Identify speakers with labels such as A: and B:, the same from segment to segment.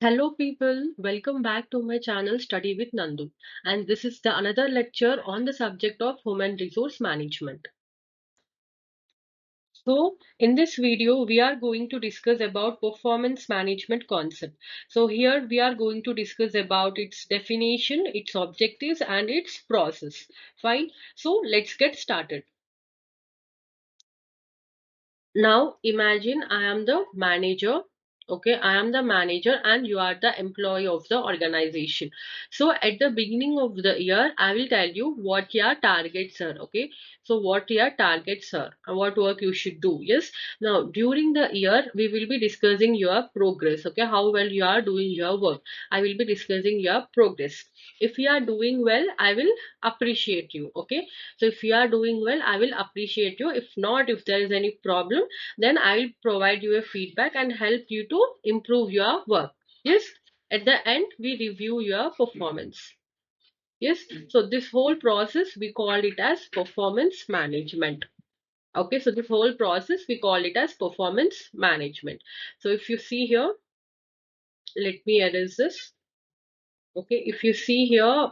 A: Hello people, welcome back to my channel Study with Nandu, and this is the another lecture on the subject of human resource management. So in this video we are going to discuss about performance management concept. So here we are going to discuss about its definition, its objectives and its process. Fine. So let's get started. Now imagine I am the manager. Okay, I am the manager and you are the employee of the organization. So at the beginning of the year, I will tell you what your targets are. Okay, so what your targets are and what work you should do. Yes, now during the year, we will be discussing your progress. Okay, how well you are doing your work. I will be discussing your progress. If you are doing well, I will appreciate you. Okay, so if you are doing well, I will appreciate you. If not, if there is any problem, then I will provide you a feedback and help you to improve your work. Yes, at the end, we review your performance. Yes, so this whole process we call it as performance management. Okay, so this whole process we call it as performance management. So if you see here, let me erase this. Okay, if you see here,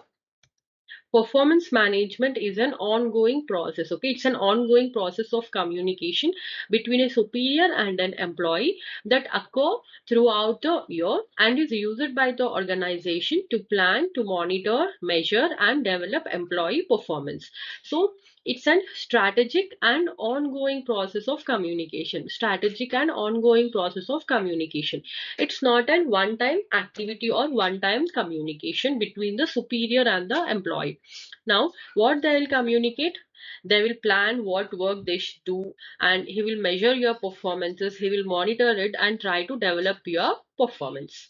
A: performance management is an ongoing process. Okay, it's an ongoing process of communication between a superior and an employee that occur throughout the year and is used by the organization to plan, to monitor, measure and develop employee performance. So it's a strategic and ongoing process of communication. Strategic and ongoing process of communication. It's not a one-time activity or one-time communication between the superior and the employee. Now, what they will communicate? They will plan what work they should do, and he will measure your performances, he will monitor it and try to develop your performance.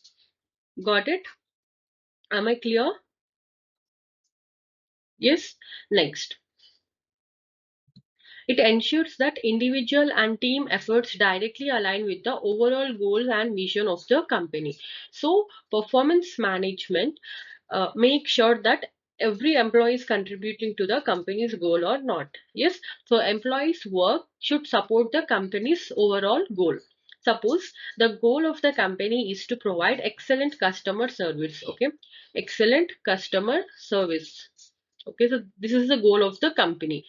A: Got it? Am I clear? Yes. Next. It ensures that individual and team efforts directly align with the overall goals and vision of the company. So, performance management make sure that every employee is contributing to the company's goal or not. Yes, so employees' work should support the company's overall goal. Suppose the goal of the company is to provide excellent customer service. Okay, excellent customer service. Okay, so this is the goal of the company,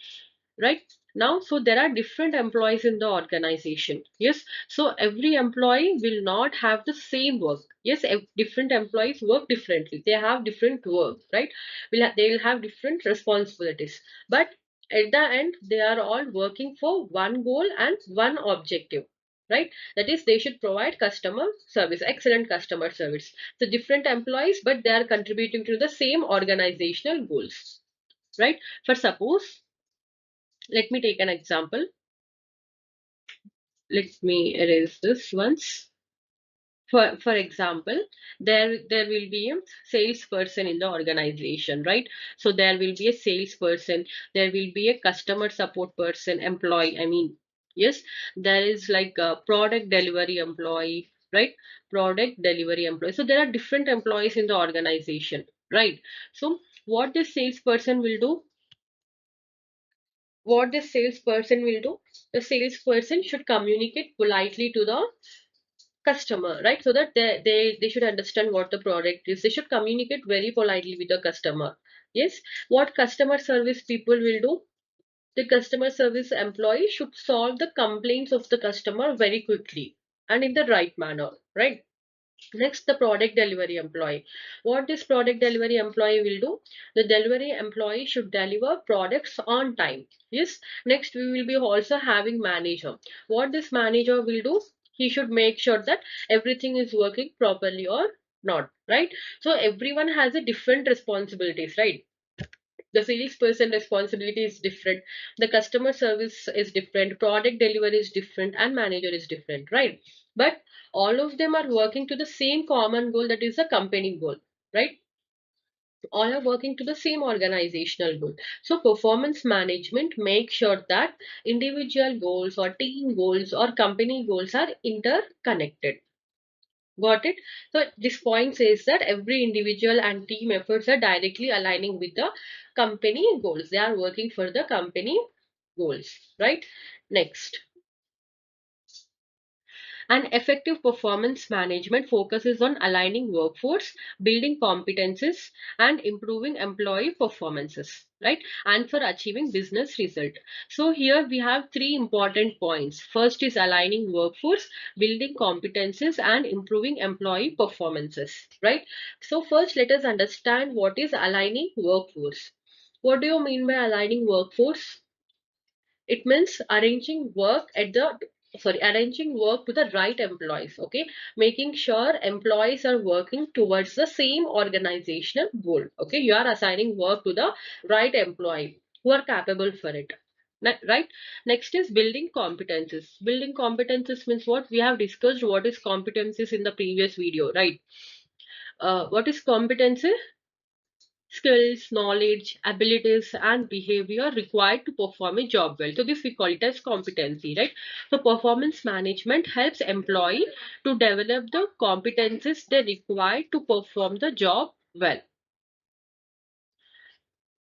A: right? Now, so there are different employees in the organization. Yes, so every employee will not have the same work. Yes, different employees work differently, they have different work, right? They will have different responsibilities, but at the end they are all working for one goal and one objective, right? That is, they should provide customer service, excellent customer service. So different employees, but they are contributing to the same organizational goals, right? For suppose, let me take an example. Let me erase this once. For example, there will be a salesperson in the organization, right? So there will be a salesperson, there will be a customer support person, employee. I mean, yes, there is like a product delivery employee, right? Product delivery employee. So there are different employees in the organization, right? So what this salesperson will do, what this salesperson will do, the salesperson should communicate politely to the customer, right? So that they should understand what the product is. They should communicate very politely with the customer. Yes, what customer service people will do, the customer service employee should solve the complaints of the customer very quickly and in the right manner, right? Next, the product delivery employee. What this product delivery employee will do? The delivery employee should deliver products on time. Yes. Next, we will be also having manager. What this manager will do? He should make sure that everything is working properly or not, right? So everyone has a different responsibilities, right? The salesperson responsibility is different, the customer service is different, product delivery is different, and manager is different, right? But all of them are working to the same common goal, that is the company goal, right? All are working to the same organizational goal. So performance management makes sure that individual goals or team goals or company goals are interconnected. Got it? So this point says that every individual and team efforts are directly aligning with the company goals. They are working for the company goals, right? Next. And effective performance management focuses on aligning workforce, building competences, and improving employee performances, right? And for achieving business result. So here we have three important points. First is aligning workforce, building competences, and improving employee performances, right? So first let us understand what is aligning workforce. What do you mean by aligning workforce? It means arranging work to the right employees, okay, making sure employees are working towards the same organizational goal, okay. You are assigning work to the right employee who are capable for it, right? Next is building competences. Building competences means what? We have discussed what is competencies in the previous video, right? What is competency? Skills, knowledge, abilities, and behavior required to perform a job well. So this we call it as competency, right? So performance management helps employee to develop the competencies they require to perform the job well.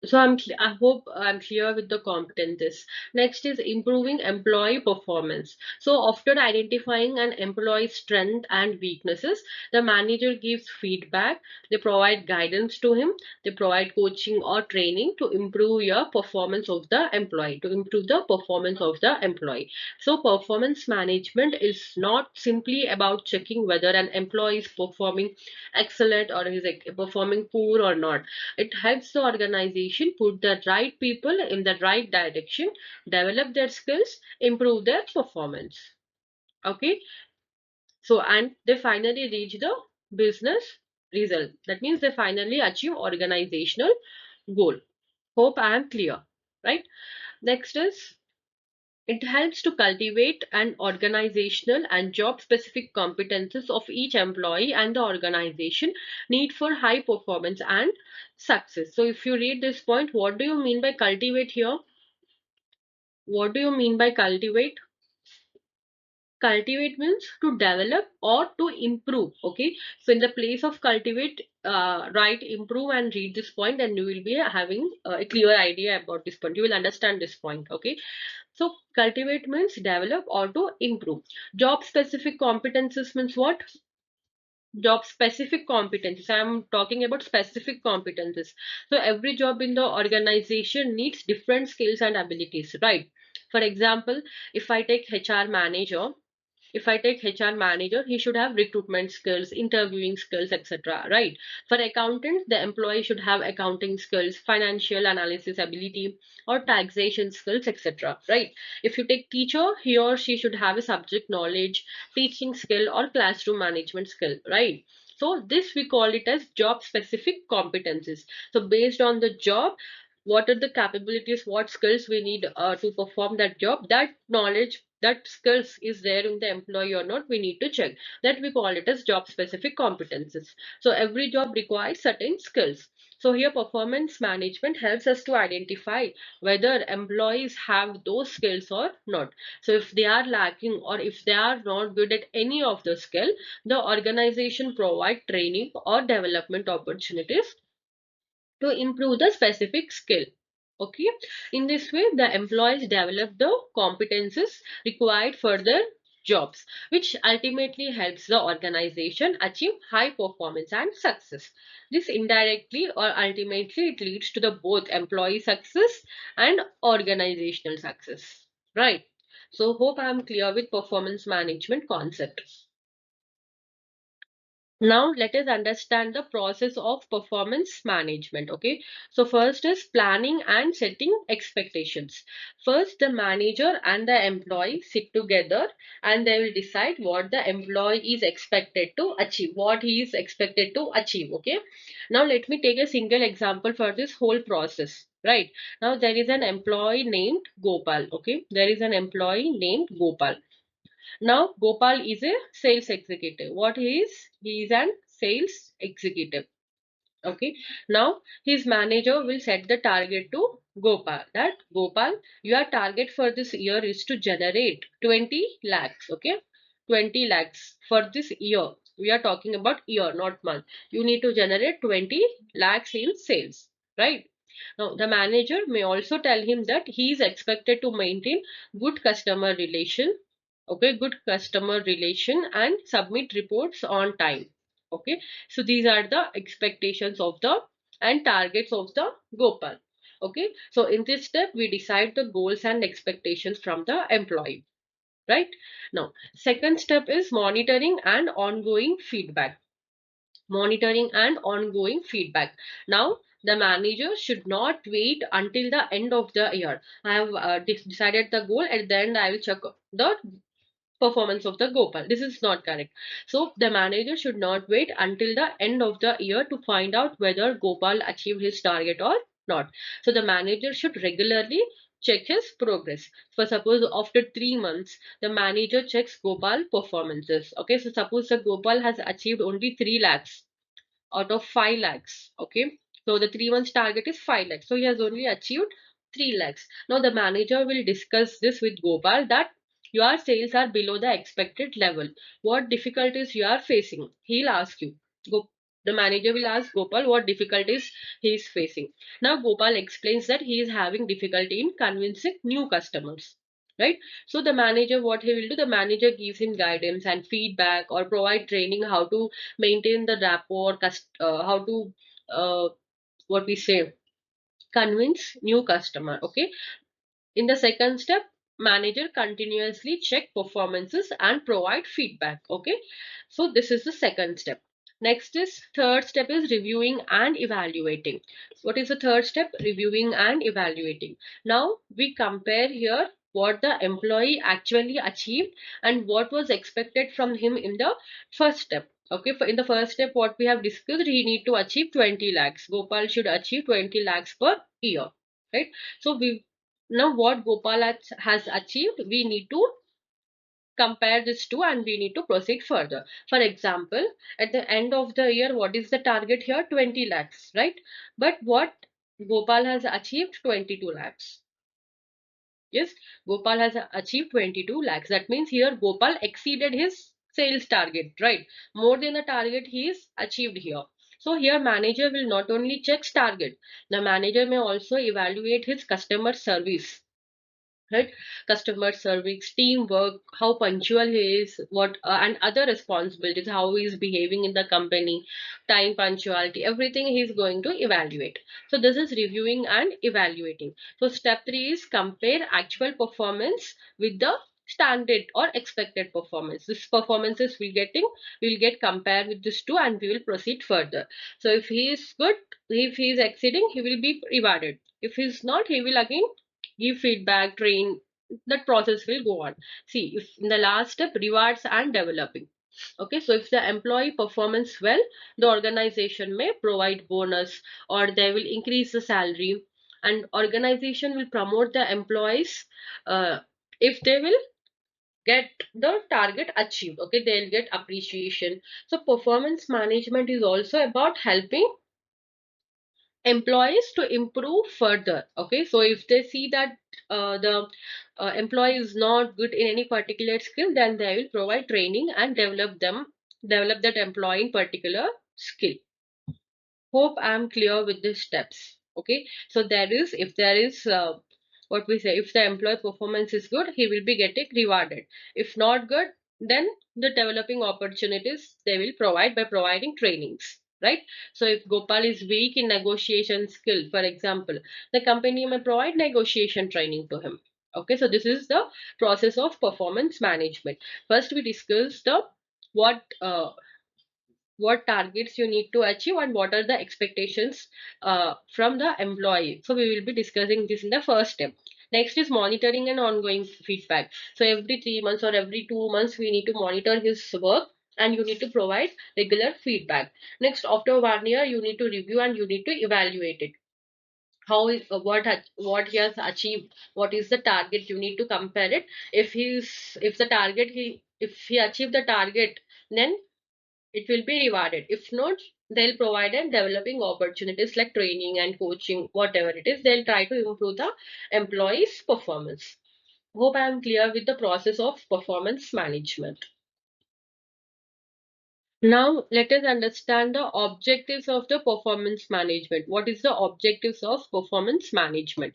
A: So I hope I'm clear with the competencies. Next is improving employee performance. So after identifying an employee's strength and weaknesses, the manager gives feedback. They provide guidance to him. They provide coaching or training to improve your performance of the employee, to improve the performance of the employee. So performance management is not simply about checking whether an employee is performing excellent or is performing poor or not. It helps the organization put the right people in the right direction, develop their skills, improve their performance. Okay. So, and they finally reach the business result. That means they finally achieve organizational goal. Hope I am clear, right? Next is it helps to cultivate an organizational and job specific competences of each employee and the organization need for high performance and success. So if you read this point, what do you mean by cultivate here? What do you mean by cultivate? Cultivate means to develop or to improve, okay. So in the place of cultivate, write improve and read this point, and you will be having a clear idea about this point. You will understand this point, okay. So cultivate means develop or to improve. Job specific competences means what? Job specific competencies. I am talking about specific competencies. So every job in the organization needs different skills and abilities, right? For example, if I take HR manager, he should have recruitment skills, interviewing skills, etc. Right? For accountant, the employee should have accounting skills, financial analysis ability, or taxation skills, etc. Right? If you take teacher, he or she should have a subject knowledge, teaching skill, or classroom management skill. Right? So this we call it as job specific competencies. So based on the job, what are the capabilities, what skills we need to perform that job, that knowledge, that skills is there in the employee or not, we need to check. That we call it as job specific competences. So every job requires certain skills. So here performance management helps us to identify whether employees have those skills or not. So if they are lacking or if they are not good at any of the skill, the organization provide training or development opportunities to improve the specific skill. Okay, in this way the employees develop the competences required for their jobs, which ultimately helps the organization achieve high performance and success. This indirectly or ultimately it leads to the both employee success and organizational success, right? So hope I am clear with performance management concept. Now let us understand the process of performance management. Okay, so first is planning and setting expectations. First, the manager and the employee sit together and they will decide what the employee is expected to achieve, what he is expected to achieve. Okay, now let me take a single example for this whole process. Right, now there is an employee named Gopal. Okay, there is an employee named Gopal. Now, Gopal is a sales executive. What he is? He is an sales executive. Okay. Now, his manager will set the target to Gopal. That Gopal, your target for this year is to generate 20 lakhs. Okay. 20 lakhs for this year. We are talking about year, not month. You need to generate 20 lakhs in sales. Right. Now, the manager may also tell him that he is expected to maintain good customer relation. Okay, good customer relation and submit reports on time. Okay, so these are the expectations of the and targets of the Gopal. Okay, so in this step we decide the goals and expectations from the employee, right? Now second step is monitoring and ongoing feedback. Monitoring and ongoing feedback. Now the manager should not wait until the end of the year. I have decided the goal, at the end I will check the performance of the Gopal. This is not correct. So the manager should not wait until the end of the year to find out whether Gopal achieved his target or not. So the manager should regularly check his progress. For suppose after 3 months, the manager checks Gopal performances. Okay, so suppose the Gopal has achieved only 3 lakhs out of 5 lakhs. Okay, so the 3 months target is 5 lakhs. So he has only achieved 3 lakhs. Now the manager will discuss this with Gopal that your sales are below the expected level. What difficulties you are facing? He'll ask you. The manager will ask Gopal what difficulties he is facing. Now Gopal explains that he is having difficulty in convincing new customers. Right? So the manager, what he will do, the manager gives him guidance and feedback or provide training how to maintain the rapport, how to what we say, convince new customer. Okay, in the second step, manager continuously check performances and provide feedback. Okay, so this is the second step. Next is third step is reviewing and evaluating. What is the third step? Reviewing and evaluating. Now we compare here what the employee actually achieved and what was expected from him in the first step. Okay, in the first step, what we have discussed, he need to achieve 20 lakhs. Gopal should achieve 20 lakhs per year, right? So we now what Gopal has achieved, we need to compare this to and we need to proceed further. For example, at the end of the year, what is the target here? 20 lakhs, right? But what Gopal has achieved? 22 lakhs. Yes, Gopal has achieved 22 lakhs. That means here Gopal exceeded his sales target, right? More than the target he is achieved here. So here manager will not only check target, the manager may also evaluate his customer service, right? Customer service, teamwork, how punctual he is, what and other responsibilities, how he is behaving in the company, time, punctuality, everything he is going to evaluate. So this is reviewing and evaluating. So step 3 is compare actual performance with the standard or expected performance. This performances will get compared with this two and we will proceed further. So if he is good, if he is exceeding, he will be rewarded. If he is not, he will again give feedback, train. That process will go on. See, if in the last step, rewards and developing. Okay, so if the employee performance well, the organization may provide bonus or they will increase the salary, and organization will promote the employees if they will get the target achieved. Okay, they'll get appreciation. So performance management is also about helping employees to improve further. Okay, so if they see that the employee is not good in any particular skill, then they will provide training and develop that employee in particular skill. Hope I am clear with the steps. Okay, so if there is what we say, if the employee performance is good, he will be getting rewarded. If not good, then the developing opportunities they will provide by providing trainings, right? So if Gopal is weak in negotiation skill, for example, the company may provide negotiation training to him. Okay, so this is the process of performance management. First we discuss the what what targets you need to achieve and what are the expectations from the employee. So we will be discussing this in the first step. Next is monitoring and ongoing feedback. So every 3 months or every 2 months, we need to monitor his work and you need to provide regular feedback. Next, after 1 year, you need to review and you need to evaluate it. How is what he has achieved? What is the target? You need to compare it. If the target if he achieved the target, then it will be rewarded. If not, they'll provide and developing opportunities like training and coaching, whatever it is. They'll try to improve the employee's performance. Hope I am clear with the process of performance management. Now, let us understand the objectives of the performance management. What is the objectives of performance management?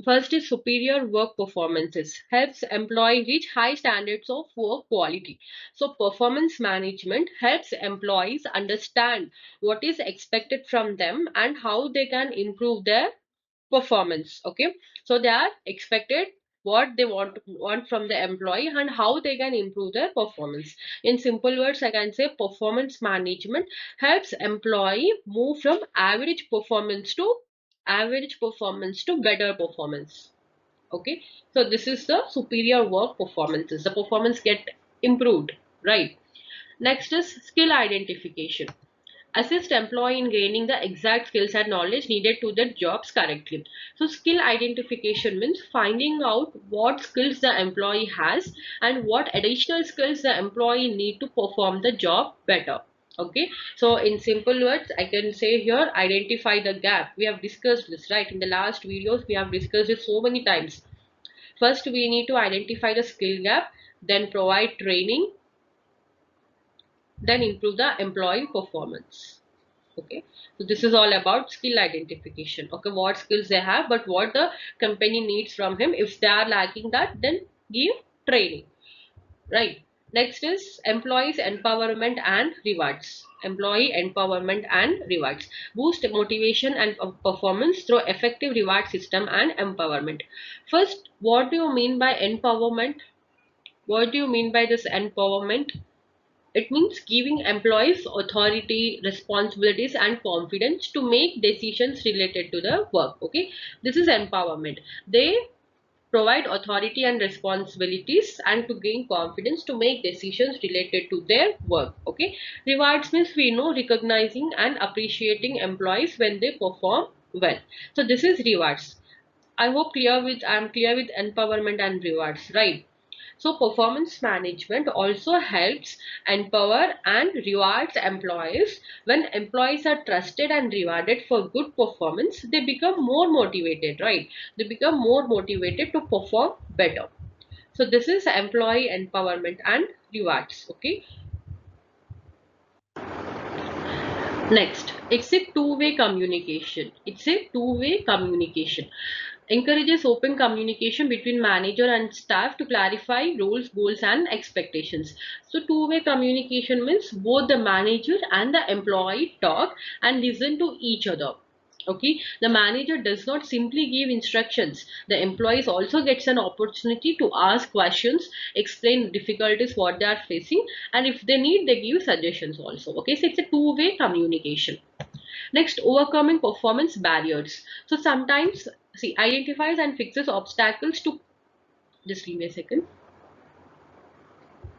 A: First is superior work performances. Helps employee reach high standards of work quality. So performance management helps employees understand what is expected from them and how they can improve their performance. Okay, so they are expected what they want from the employee and how they can improve their performance. In simple words, I can say performance management helps employee move from average performance to better performance. Okay, so this is the superior work performances. The performance get improved, right? Next is skill identification. Assist employee in gaining the exact skills and knowledge needed to their jobs correctly. So skill identification means finding out what skills the employee has and what additional skills the employee need to perform the job better. Okay, so in simple words, I can say here, identify the gap. We have discussed this, right? In the last videos, we have discussed it so many times. First, we need to identify the skill gap, then provide training, then improve the employee performance. Okay, so this is all about skill identification. Okay, what skills they have, but what the company needs from him. If they are lacking that, then give training, right? Next is employees empowerment and rewards. Employee empowerment and rewards boost motivation and performance through effective reward system and empowerment. First, what do you mean by empowerment? What do you mean by this empowerment? It means giving employees authority, responsibilities, and confidence to make decisions related to the work. Okay, this is empowerment. They provide authority and responsibilities and to gain confidence to make decisions related to their work. Okay, rewards means we know recognizing and appreciating employees when they perform well. So this is rewards. I hope I'm clear with empowerment and rewards, right? So performance management also helps empower and rewards employees. When employees are trusted and rewarded for good performance, they become more motivated, right? They become more motivated to perform better. So this is employee empowerment and rewards. Okay. Next, it's a two-way communication. It's a two-way communication. Encourages open communication between manager and staff to clarify roles, goals, and expectations. So, two-way communication means both the manager and the employee talk and listen to each other. Okay, the manager does not simply give instructions. The employees also gets an opportunity to ask questions, explain difficulties what they are facing, and if they need, they give suggestions also. Okay, so it's a two-way communication. Next, overcoming performance barriers. So sometimes, see, identifies and fixes obstacles to, just give me a second.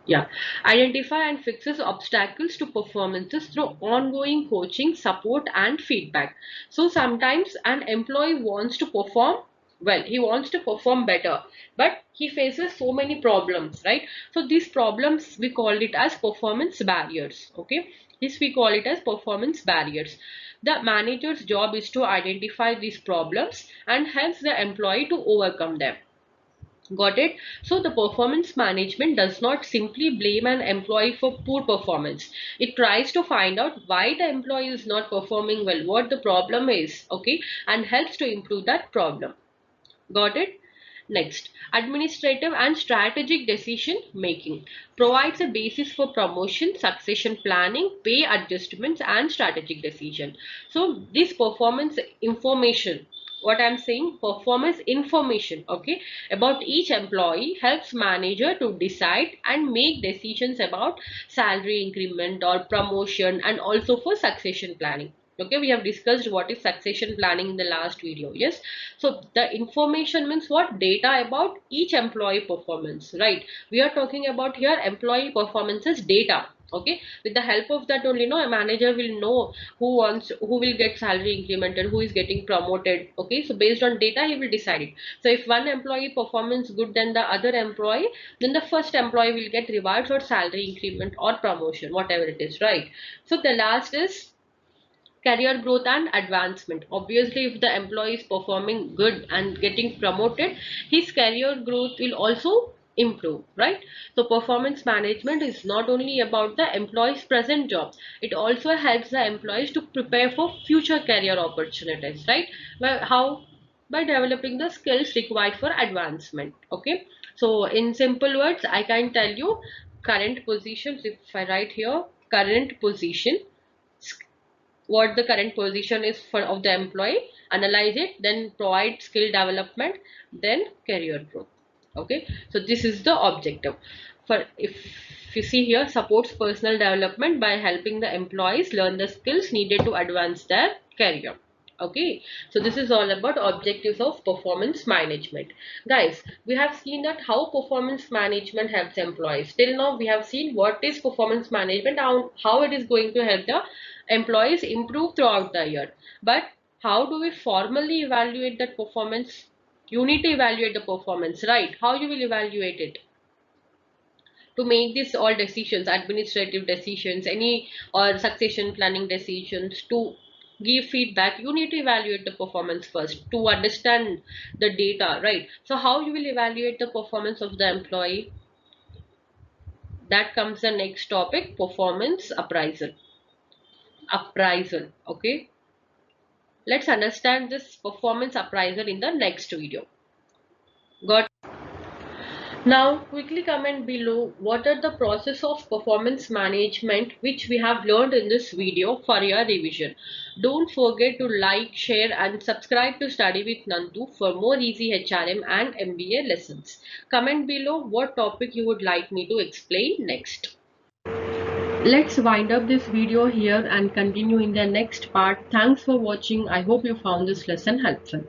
A: Yeah, identify and fixes obstacles to performances through ongoing coaching, support, and feedback. So sometimes an employee wants to perform well, he wants to perform better, but he faces so many problems, right? So these problems we call it as performance barriers. Okay, this we call it as performance barriers. The manager's job is to identify these problems and helps the employee to overcome them. Got it? So the performance management does not simply blame an employee for poor performance. It tries to find out why the employee is not performing well, what the problem is, okay, and helps to improve that problem. Got it? Next, administrative and strategic decision making provides a basis for promotion, succession planning, pay adjustments, and strategic decision. So, this performance information, what I'm saying, performance information, okay, about each employee helps manager to decide and make decisions about salary increment or promotion and also for succession planning. Okay, we have discussed what is succession planning in the last video. Yes, so the information means what? Data about each employee performance, right? We are talking about here employee performances data. Okay, with the help of that only, a manager will know who will get salary increment and who is getting promoted. Okay, so based on data he will decide it. So if one employee performance good than the other employee, then the first employee will get rewards or salary increment or promotion, whatever it is, right? So the last is career growth and advancement. Obviously, if the employee is performing good and getting promoted, his career growth will also improve, right? So performance management is not only about the employee's present job, it also helps the employees to prepare for future career opportunities, right? Well, how? by developing the skills required for advancement. Okay, so in simple words, I can tell you current positions. If I write here current position, what the current position is for of the employee, analyze it, then provide skill development, then career growth. Okay, so this is the objective. For if you see here, supports personal development by helping the employees learn the skills needed to advance their career. Okay, so this is all about objectives of performance management. Guys, we have seen that how performance management helps employees. Till now we have seen what is performance management, how it is going to help the employees improve throughout the year. But how do we formally evaluate that performance? You need to evaluate the performance, right? How you will evaluate it? To make this all decisions, administrative decisions, any or succession planning decisions, to give feedback, you need to evaluate the performance first to understand the data, right? So how you will evaluate the performance of the employee? That comes the next topic, performance appraisal. Okay, let's understand this performance appraisal in the next video. Got? Now, quickly comment below what are the process of performance management which we have learned in this video for your revision. Don't forget to like, share and subscribe to Study with Nandu for more easy HRM and MBA lessons. Comment below what topic you would like me to explain next. Let's wind up this video here and continue in the next part. Thanks for watching. I hope you found this lesson helpful.